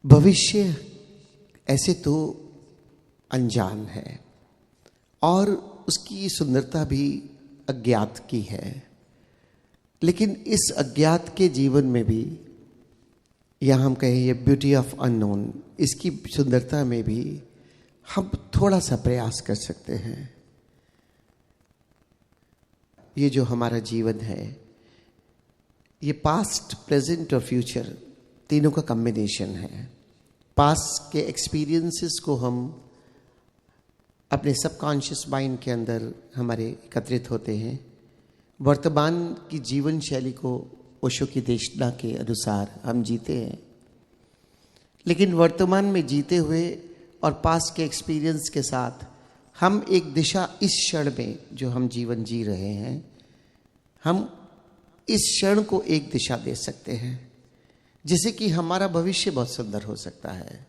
भविष्य ऐसे तो अनजान है और उसकी सुंदरता भी अज्ञात की है, लेकिन इस अज्ञात के जीवन में भी, या हम कहें ये ब्यूटी ऑफ अननोन, इसकी सुंदरता में भी हम थोड़ा सा प्रयास कर सकते हैं। ये जो हमारा जीवन है, ये पास्ट, प्रेजेंट और फ्यूचर तीनों का कॉम्बिनेशन है। पास्ट के एक्सपीरियंसेस को हम अपने सबकॉन्शियस माइंड के अंदर हमारे एकत्रित होते हैं। वर्तमान की जीवन शैली को ओशो की देशना के अनुसार हम जीते हैं, लेकिन वर्तमान में जीते हुए और पास्ट के एक्सपीरियंस के साथ हम एक दिशा, इस क्षण में जो हम जीवन जी रहे हैं, हम इस क्षण को एक दिशा दे सकते हैं, जिससे कि हमारा भविष्य बहुत सुंदर हो सकता है।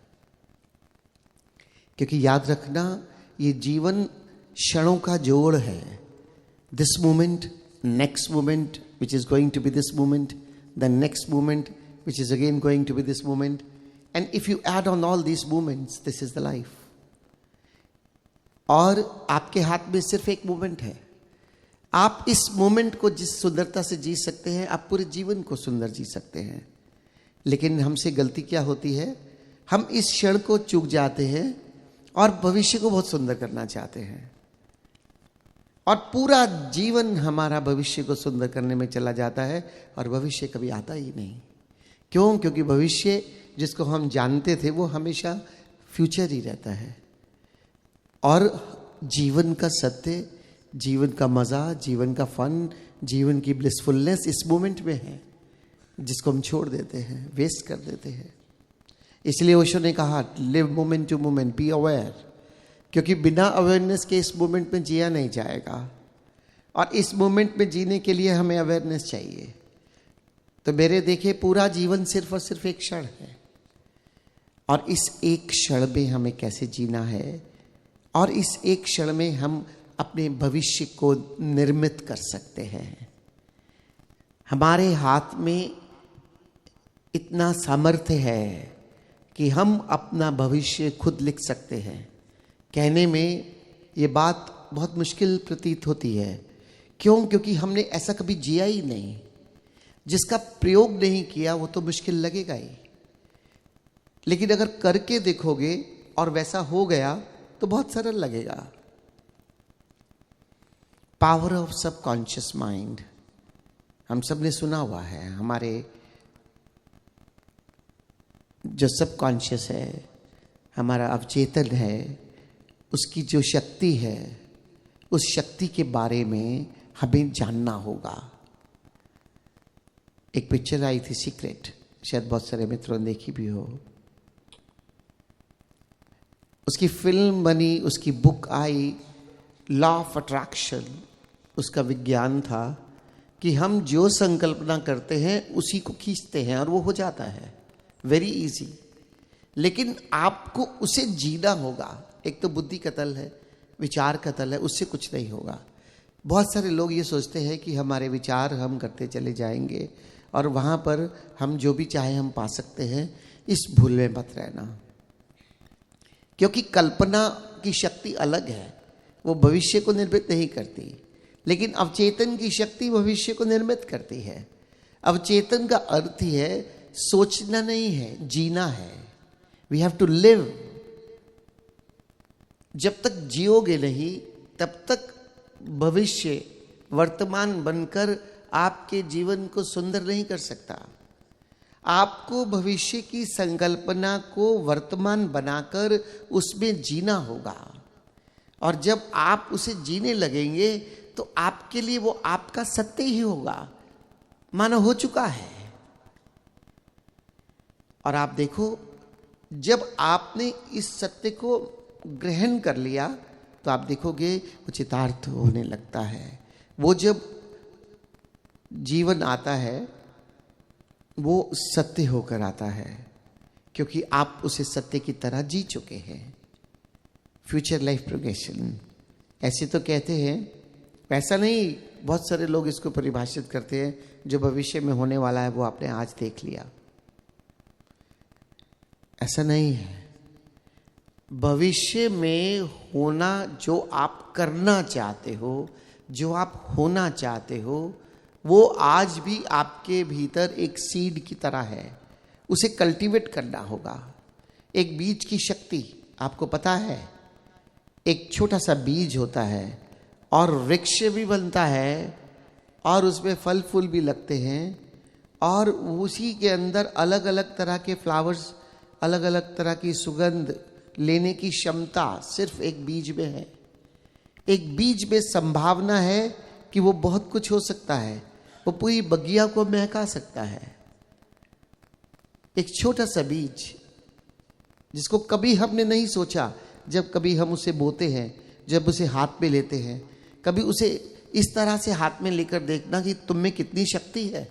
क्योंकि याद रखना, ये जीवन क्षणों का जोड़ है। This moment, next moment which is going to be this moment, the next moment which is again going to be this moment, and if you add on all these moments, this is the life. और आपके हाथ में सिर्फ एक moment है। आप इस moment को जिस सुंदरता से जी सकते हैं, आप पूरे जीवन को सुंदर जी सकते हैं। लेकिन हमसे गलती क्या होती है, हम इस क्षण को चूक जाते हैं और भविष्य को बहुत सुंदर करना चाहते हैं, और पूरा जीवन हमारा भविष्य को सुंदर करने में चला जाता है और भविष्य कभी आता ही नहीं। क्यों? क्योंकि भविष्य जिसको हम जानते थे वो हमेशा फ्यूचर ही रहता है, और जीवन का सत्य, जीवन का मजा, जीवन का फन, जीवन की ब्लिसफुलनेस इस मोमेंट में है, जिसको हम छोड़ देते हैं, वेस्ट कर देते हैं। इसलिए ओशो ने कहा, live moment to moment, be aware, क्योंकि बिना अवेयरनेस के इस मोमेंट में जिया नहीं जाएगा, और इस मोमेंट में जीने के लिए हमें अवेयरनेस चाहिए। तो मेरे देखे, पूरा जीवन सिर्फ और सिर्फ एक क्षण है, और इस एक क्षण में हमें कैसे जीना है, और इस एक क्षण में हम अपने भविष्य को निर्मित कर सकते हैं। हमारे हाथ में इतना सामर्थ्य है कि हम अपना भविष्य खुद लिख सकते हैं। कहने में ये बात बहुत मुश्किल प्रतीत होती है। क्यों? क्योंकि हमने ऐसा कभी जिया ही नहीं। जिसका प्रयोग नहीं किया वो तो मुश्किल लगेगा ही, लेकिन अगर करके देखोगे और वैसा हो गया तो बहुत सरल लगेगा। पावर ऑफ सबकॉन्शियस माइंड, हम सब ने सुना हुआ है। हमारे जो सबकॉन्शियस है, हमारा अवचेतन है, उसकी जो शक्ति है, उस शक्ति के बारे में हमें जानना होगा। एक पिक्चर आई थी सीक्रेट, शायद बहुत सारे मित्रों ने देखी भी हो। उसकी फिल्म बनी, उसकी book I, law of attraction. उसका विज्ञान था कि हम जो संकल्पना करते हैं उसी को खींचते हैं और वो हो जाता है, वेरी इजी। लेकिन आपको उसे जीना होगा। एक तो बुद्धि का तल है, विचार का तल है, उससे कुछ नहीं होगा। बहुत सारे लोग ये सोचते हैं कि हमारे विचार हम करते चले जाएंगे और वहाँ पर हम जो भी चाहे हम पा सकते हैं। इस भूल में मत रहना, क्योंकि कल्पना की शक्ति अलग है, वो भविष्य को निर्मित नहीं करती, लेकिन अवचेतन की शक्ति भविष्य को निर्मित करती है। अवचेतन का अर्थ ही है सोचना नहीं है, जीना है। We have to live. जब तक जियोगे नहीं, तब तक भविष्य वर्तमान बनकर आपके जीवन को सुंदर नहीं कर सकता। आपको भविष्य की संकल्पना को वर्तमान बनाकर उसमें जीना होगा, और जब आप उसे जीने लगेंगे तो आपके लिए वो आपका सत्य ही होगा, मानो हो चुका है। और आप देखो, जब आपने इस सत्य को ग्रहण कर लिया तो आप देखोगे वो चितार्थ होने लगता है। वो जब जीवन आता है वो सत्य होकर आता है, क्योंकि आप उसे सत्य की तरह जी चुके हैं। फ्यूचर लाइफ प्रोग्रेशन ऐसे तो कहते हैं, वैसा नहीं। बहुत सारे लोग इसको परिभाषित करते हैं, जो भविष्य में होने वाला है वो आपने आज देख लिया। ऐसा नहीं है। भविष्य में होना जो आप करना चाहते हो, जो आप होना चाहते हो, वो आज भी आपके भीतर एक सीड की तरह है। उसे कल्टीवेट करना होगा। एक बीज की शक्ति आपको पता है, एक छोटा सा बीज होता है और वृक्ष भी बनता है और उसमें फल फूल भी लगते हैं और उसी के अंदर अलग अलग तरह के फ्लावर्स, अलग अलग तरह की सुगंध लेने की क्षमता सिर्फ एक बीज में है। एक बीज में संभावना है कि वो बहुत कुछ हो सकता है, वो पूरी बगिया को महका सकता है। एक छोटा सा बीज जिसको कभी हमने नहीं सोचा, जब कभी हम उसे बोते हैं, जब उसे हाथ में लेते हैं, कभी उसे इस तरह से हाथ में लेकर देखना कि तुम में कितनी शक्ति है,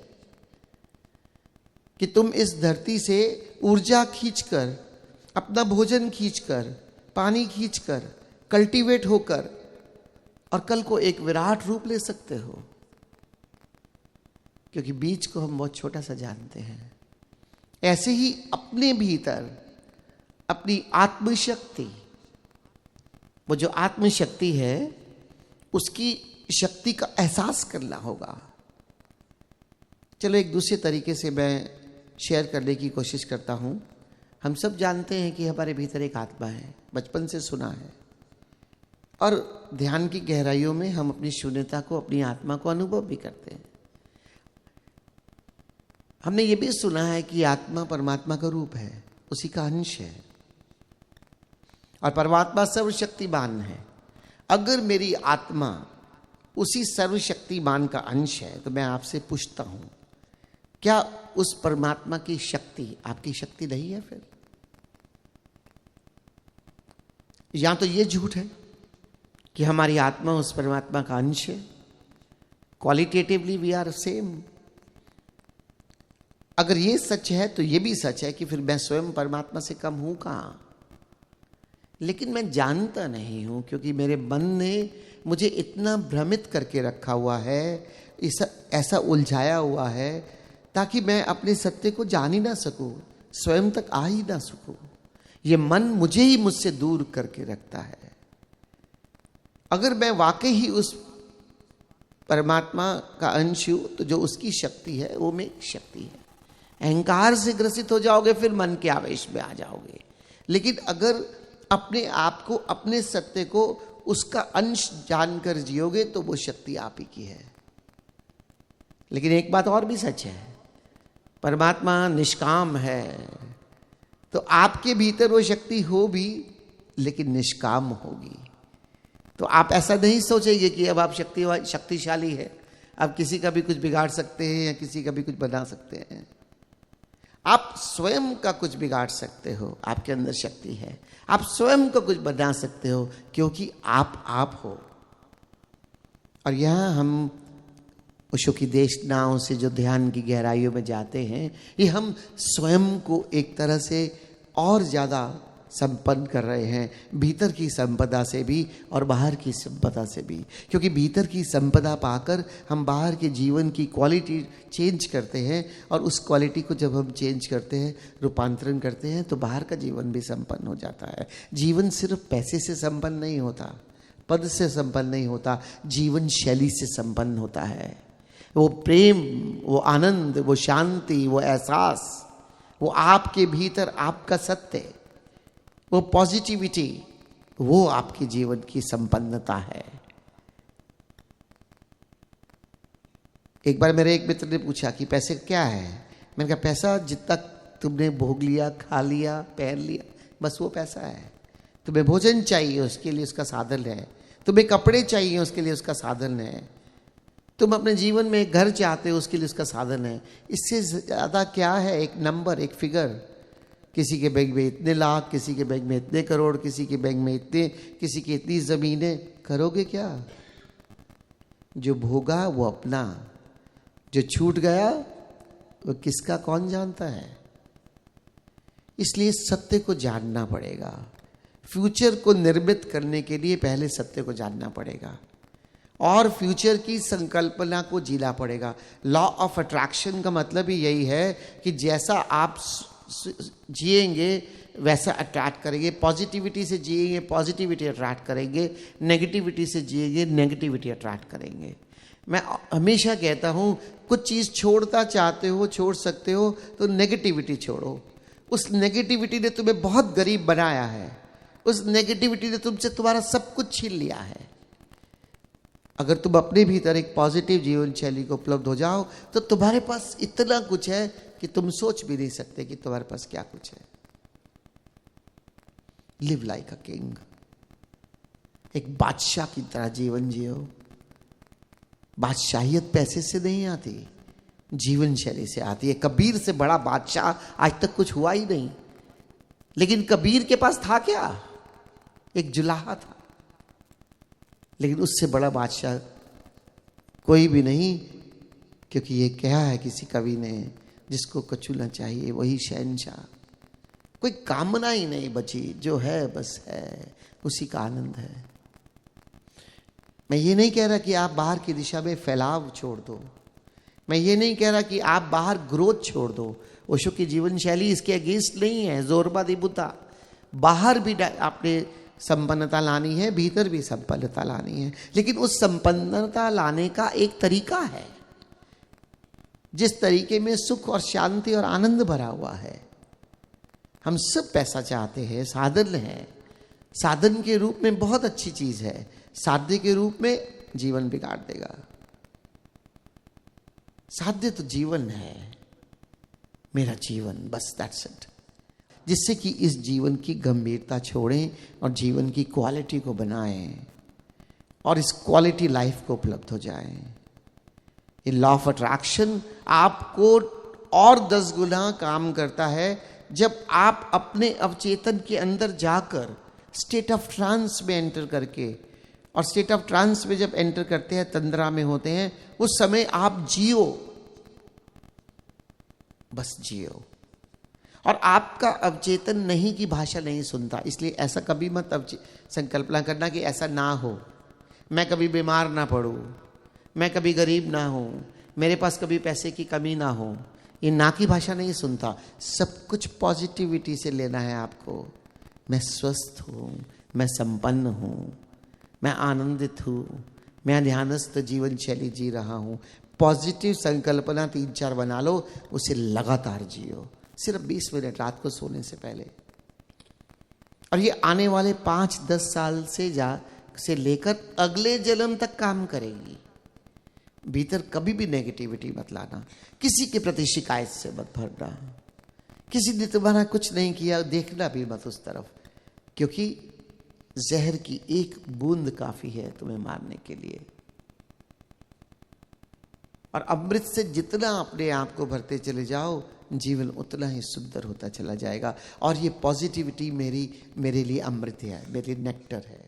कि तुम इस धरती से ऊर्जा खींचकर, अपना भोजन खींचकर, पानी खींचकर, कल्टीवेट होकर और कल को एक विराट रूप ले सकते हो। क्योंकि बीज को हम बहुत छोटा सा जानते हैं। ऐसे ही अपने भीतर अपनी आत्मशक्ति, वो जो आत्मशक्ति है, उसकी शक्ति का एहसास करना होगा। चलो एक दूसरे तरीके से मैं शेयर करने की कोशिश करता हूं। हम सब जानते हैं कि हमारे भीतर एक आत्मा है, बचपन से सुना है, और ध्यान की गहराइयों में हम अपनी शून्यता को, अपनी आत्मा को अनुभव भी करते हैं। हमने ये भी सुना है कि आत्मा परमात्मा का रूप है, उसी का अंश है, और परमात्मा सर्वशक्तिमान है। अगर मेरी आत्मा उसी सर्वशक्तिमान का अंश है तो मैं आपसे पूछता हूं, क्या उस परमात्मा की शक्ति आपकी शक्ति नहीं है? फिर या तो ये झूठ है कि हमारी आत्मा उस परमात्मा का अंश है, क्वालिटेटिवली वी आर सेम। अगर ये सच है तो ये भी सच है कि फिर मैं स्वयं परमात्मा से कम हूं कहां? लेकिन मैं जानता नहीं हूं, क्योंकि मेरे मन ने मुझे इतना भ्रमित करके रखा हुआ है, ऐसा उलझाया हुआ है, ताकि मैं अपने सत्य को जान ही ना सकूं, स्वयं तक आ ही ना सकूं। ये मन मुझे ही मुझसे दूर करके रखता है। अगर मैं वाकई ही उस परमात्मा का अंश हूं तो जो उसकी शक्ति है वो मेरी शक्ति है। अहंकार से ग्रसित हो जाओगे, फिर मन के आवेश में आ जाओगे। लेकिन अगर अपने आप को, अपने सत्य को उसका अंश जानकर जियोगे तो वो शक्ति आप ही की है। लेकिन एक बात और भी सच है, परमात्मा निष्काम है, तो आपके भीतर वो शक्ति हो भी लेकिन निष्काम होगी। तो आप ऐसा नहीं सोचेंगे कि अब आप शक्तिशाली है, आप किसी का भी कुछ बिगाड़ सकते हैं या किसी का भी कुछ बना सकते हैं। आप स्वयं का कुछ बिगाड़ सकते हो, आपके अंदर शक्ति है। आप स्वयं का कुछ बना सकते हो, क्योंकि आप हो। और यहां हम ओशो की देशनाओं से जो ध्यान की गहराइयों में जाते हैं, ये हम स्वयं को एक तरह से और ज्यादा संपन्न कर रहे हैं, भीतर की संपदा से भी और बाहर की संपदा से भी। क्योंकि भीतर की संपदा पाकर हम बाहर के जीवन की क्वालिटी चेंज करते हैं, और उस क्वालिटी को जब हम चेंज करते हैं, रूपांतरण करते हैं, तो बाहर का जीवन भी संपन्न हो जाता है। जीवन सिर्फ पैसे से संपन्न नहीं होता, पद से संपन्न नहीं होता, जीवन शैली से संपन्न होता है। वो प्रेम, वो आनंद, वो शांति, वो एहसास, वो आपके भीतर आपका सत्य, वो पॉजिटिविटी, वो आपके जीवन की संपन्नता है। एक बार मेरे एक मित्र ने पूछा कि पैसे क्या है? मैंने कहा पैसा जितना तुमने भोग लिया, खा लिया, पहन लिया, बस वो पैसा है। तुम्हें भोजन चाहिए, उसके लिए उसका साधन है। तुम्हें कपड़े चाहिए, उसके लिए उसका साधन है। तुम अपने जीवन में एक घर चाहते हो, उसके लिए उसका साधन है। इससे ज्यादा क्या है? एक नंबर, एक फिगर। किसी के बैंक में इतने लाख, किसी के बैंक में इतने करोड़, किसी के बैंक में इतने, किसी की इतनी जमीनें। करोगे क्या? जो भोगा वो अपना, जो छूट गया वो किसका कौन जानता है। इसलिए सत्य को जानना पड़ेगा। फ्यूचर को निर्मित करने के लिए पहले सत्य को जानना पड़ेगा और फ्यूचर की संकल्पना को जीना पड़ेगा। लॉ ऑफ अट्रैक्शन का मतलब ही यही है कि जैसा आप जिएंगे वैसा अट्रैक्ट करेंगे। पॉजिटिविटी से जिएंगे, पॉजिटिविटी अट्रैक्ट करेंगे। नेगेटिविटी से जिएंगे, नेगेटिविटी अट्रैक्ट करेंगे। मैं हमेशा कहता हूँ, कुछ चीज़ छोड़ना चाहते हो, छोड़ सकते हो, तो नेगेटिविटी छोड़ो। उस नेगेटिविटी ने तुम्हें बहुत गरीब बनाया है, उस नेगेटिविटी ने तुमसे तुम्हारा सब कुछ छीन लिया है। अगर तुम अपने भीतर एक पॉजिटिव जीवन शैली को उपलब्ध हो जाओ, तो तुम्हारे पास इतना कुछ है कि तुम सोच भी नहीं सकते कि तुम्हारे पास क्या कुछ है। लिव लाइक अ किंग, एक बादशाह की तरह जीवन जियो। बादशाहियत पैसे से नहीं आती, जीवन शैली से आती है। कबीर से बड़ा बादशाह आज तक कुछ हुआ ही नहीं, लेकिन कबीर के पास था क्या? एक जुलाहा था। लेकिन उससे बड़ा बादशाह कोई भी नहीं, क्योंकि ये कहा है किसी कवि ने, जिसको कछु न चाहिए वही शहंशाह। कोई कामना ही नहीं बची, जो है बस है, उसी का आनंद है। मैं ये नहीं कह रहा कि आप बाहर की दिशा में फैलाव छोड़ दो, मैं ये नहीं कह रहा कि आप बाहर ग्रोथ छोड़ दो। ओशो की जीवन शैली इसके अगेंस्ट नहीं है, जोरबा दी बुता। बाहर भी आपने संपन्नता लानी है, भीतर भी संपन्नता लानी है, लेकिन उस संपन्नता लाने का एक तरीका है, जिस तरीके में सुख और शांति और आनंद भरा हुआ है। हम सब पैसा चाहते हैं, साधन है, साधन के रूप में बहुत अच्छी चीज है, साध्य के रूप में जीवन बिगाड़ देगा। साध्य तो जीवन है, मेरा जीवन, बस दैट्स इट। जिससे कि इस जीवन की गंभीरता छोड़ें और जीवन की क्वालिटी को बनाएं और इस क्वालिटी लाइफ को उपलब्ध हो जाएं। ये लॉ ऑफ अट्रैक्शन आपको और 10 गुना काम करता है जब आप अपने अवचेतन के अंदर जाकर स्टेट ऑफ ट्रांस में एंटर करके, और स्टेट ऑफ ट्रांस में जब एंटर करते हैं, तंद्रा में होते हैं, उस समय आप जियो, बस जियो। और आपका अवचेतन नहीं की भाषा नहीं सुनता, इसलिए ऐसा कभी मत संकल्पना करना कि ऐसा ना हो, मैं कभी बीमार ना पड़ूं, मैं कभी गरीब ना हूं, मेरे पास कभी पैसे की कमी ना हो। ये ना की भाषा नहीं सुनता, सब कुछ पॉजिटिविटी से लेना है आपको। मैं स्वस्थ हूं, मैं संपन्न हूं, मैं आनंदित हूं, मैं ध्यानस्थ जीवन शैली जी रहा हूं। पॉजिटिव संकल्पना 3-4 बना लो, उसे लगातार जियो, सिर्फ 20 मिनट रात को सोने से पहले। और ये आने वाले 5-10 साल से लेकर अगले जन्म तक काम करेगी। भीतर कभी भी नेगेटिविटी मत लाना, किसी के प्रति शिकायत से मत भरना, किसी ने तुम्हारा कुछ नहीं किया देखना भी मत उस तरफ, क्योंकि जहर की एक बूंद काफी है तुम्हें मारने के लिए। और अमृत से जितना अपने आप को भरते चले जाओ, जीवन उतना ही सुंदर होता चला जाएगा। और ये पॉजिटिविटी मेरे लिए अमृत है, मेरी नेक्टर है।